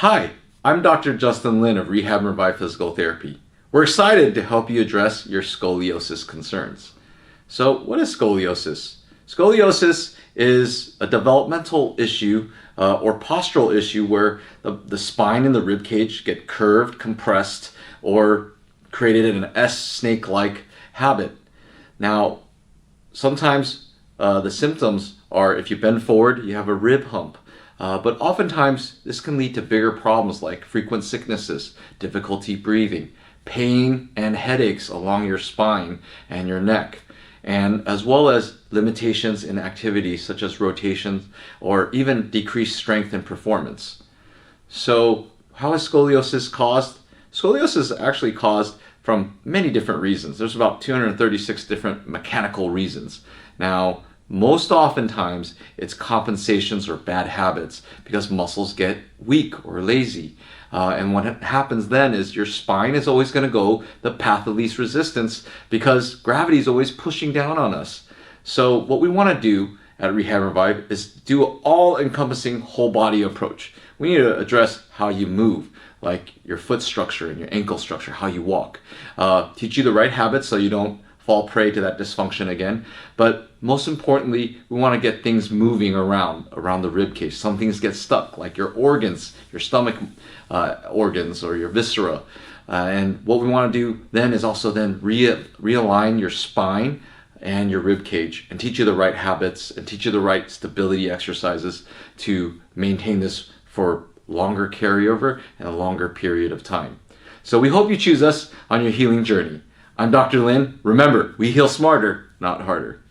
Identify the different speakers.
Speaker 1: Hi, I'm Dr. Justin Lin of Rehab and Revive Physical Therapy. We're excited to help you address your scoliosis concerns. So, what is scoliosis? Scoliosis is a developmental issue or postural issue where the spine and the rib cage get curved, compressed, or created in an S snake-like habit. Now, sometimes the symptoms are if you bend forward, you have a rib hump. But oftentimes, this can lead to bigger problems like frequent sicknesses, difficulty breathing, pain and headaches along your spine and your neck, and as well as limitations in activities such as rotations or even decreased strength and performance. So, how is scoliosis caused? Scoliosis is actually caused from many different reasons. There's about 236 different mechanical reasons. Now, most oftentimes, it's compensations or bad habits because muscles get weak or lazy. And what happens then is your spine is always going to go the path of least resistance because gravity is always pushing down on us. So what we want to do at Rehab Revive is do an all-encompassing whole body approach. We need to address how you move, like your foot structure and your ankle structure, how you walk. Teach you the right habits so you don't fall prey to that dysfunction again. But most importantly, we want to get things moving around the rib cage. Some things get stuck, like your organs, your stomach organs or your viscera. And what we want to do then is also then realign your spine and your rib cage and teach you the right habits and teach you the right stability exercises to maintain this for longer carryover and a longer period of time. So we hope you choose us on your healing journey. I'm Dr. Lin. Remember, we heal smarter, not harder.